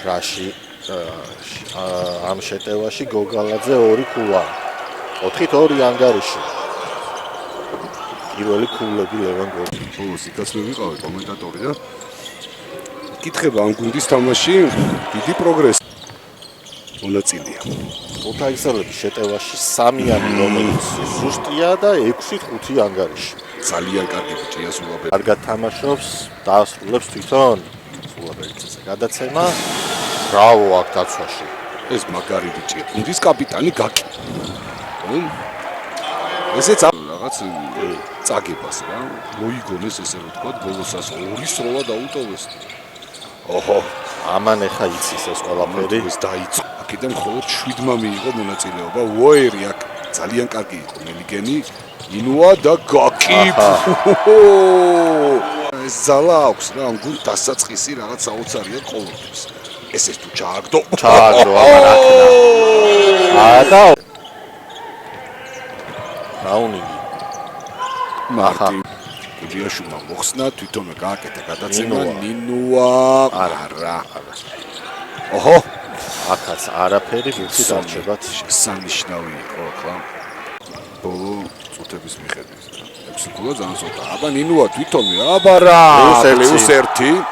რაში ამ შეტევაში გოგალაძე 2 ქულა 4-2 ანგარიში პირველი ქულები ლევან გოგალაძე ბოლოს იქაც მე ვიყავი კომენტატორი და კითხება ამ გუნდის თამაში დიდი პროგრესი მონაწილეა ოთაისელების შეტევაში 3-იანი რომელიც ზუსტია და 6-5 ანგარიში ძალიან კარგი ბიჭია სულაბერი კარგად თამაშობს დაასრულებს თვითონ სულაბერიძეზე გადაცემა ბრავო აქ დაცვაში ეს მაგარი ბიჭია გუნდის კაპიტანი გაკი ესეც რაღაც წაგებას რა მოიგონეს ესე რომ თქვა ბოლოსას 2 სროლა დაუტოვეს ოჰო ამან ეხა იცის ეს ყველაფერი ეს დაიწყო აქედან მხოლოდ 7-მა მიიღო მონაწილეობა უოერი აქ ძალიან კარგი იყო მელიგენი ინუა და გაკი ეს ზალა აქვს რა ამ გუნდ დასაწყისი რაღაც საოცარია ყოველთვის ეს თუ ჩააგდო ამან აკნა რაუნინგი მარტი გუდიაშვილმა მოხსნა თვითონვე გააკეთა გადაცემა ნინუა არა ოჰო აქაც არაფერი ვიცი დარჩებათ შესანიშნავი იყო ახლა ბოლო წუთების მიხედვით 6 ქულა ძალიან ცოტა აბა ნინუა თვითონვე აბა რა პლუს 1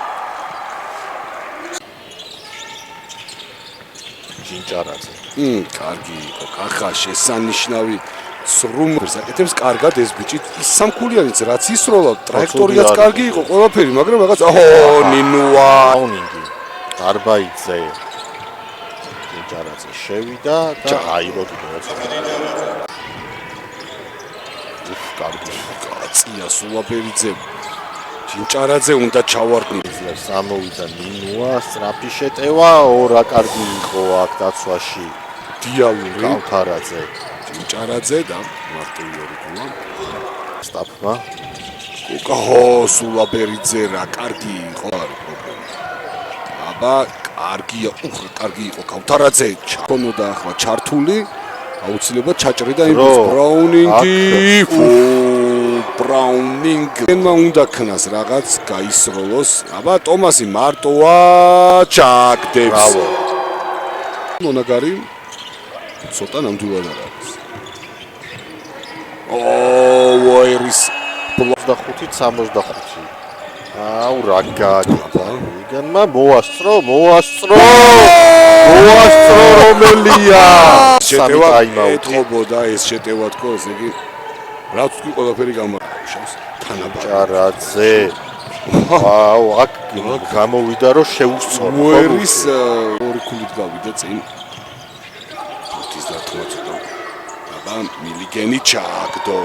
ჯინჭარაძე კარგი იყო კახა შესანიშნავი სრუმს აკეთებს კარგად ეს ბიჭი სამქულიანიც რაც ისროლა ტრაექტორიაც კარგი იყო ყველაფერი მაგრამ რაღაც აჰო ნინუა რაუნინგი დარბაიძე ჯინჭარაძე შევიდა და აიღო კიდევაც კარგი კაცია სულაბერიძე ჯინჭარაძე უნდა ჩავარდნილს ამოვიდა ნინუა სწრაფი შეტევა ორა კარგი იყო აქ დაცვაში დიალური გავთარაძე ჯინჭარაძე და მარტივი 2 ქულა სტაფმა ოჰო სულაბერიძე რა კარგი იყო არის პრობლემა აბა კარგია კარგი იყო გავთარაძე ჩქონოდა ახლა ჩართული აუცილებლად ჩაჭრიდა იმ ბრაუნინგი ბრაუნინგმა უნდა ქნას რაღაც გაისროლოს აბა ტომასი მარტოა ჩაგდებს მონაგარი ცოტა ნამდვილად არ არის ოერის 65-65 აუ რა გააკეთა იგანმა მოასწრო რომელია შეტევა ეთყობოდა ეს შეტევა თქო ესე იგი რაც თქვი ყველაფერი გამარჯვებს თანაბარაძე აუ აქ გამოვიდა რომ შეუსწორო უერის 2 ქულით გავიდა წინ ფუტის დათმო ცოტა აბა მილიგენი ჩაგდო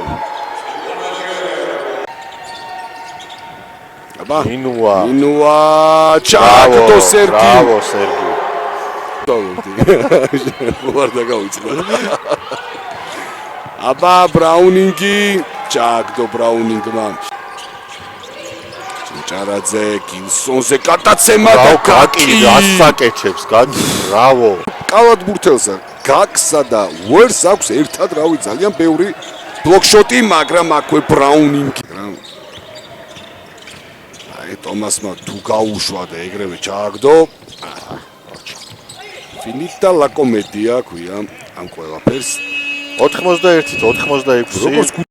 აბა ნინუა ჩაგდო სერგი ბრავო სერგი ვარდა გავიწვა აბა ბრაუნინგი ჩაგდო ბრაუნინგმა ჯინჭარაძე გილსონზე გადაცემა და გაკი ასაკეჩებს გაგი ბრავო კალად ბურთელსა გაკსა და უერს აქვს ერთად რავი ძალიან ბევრი ბლოკშოტი მაგრამ აქვე ბრაუნინგი აი ტომასმა თუ გაუშვა და ეგრევე ჩააგდო ფინიტა ლა კომედია ქვია ამ ყველაფერს 91-86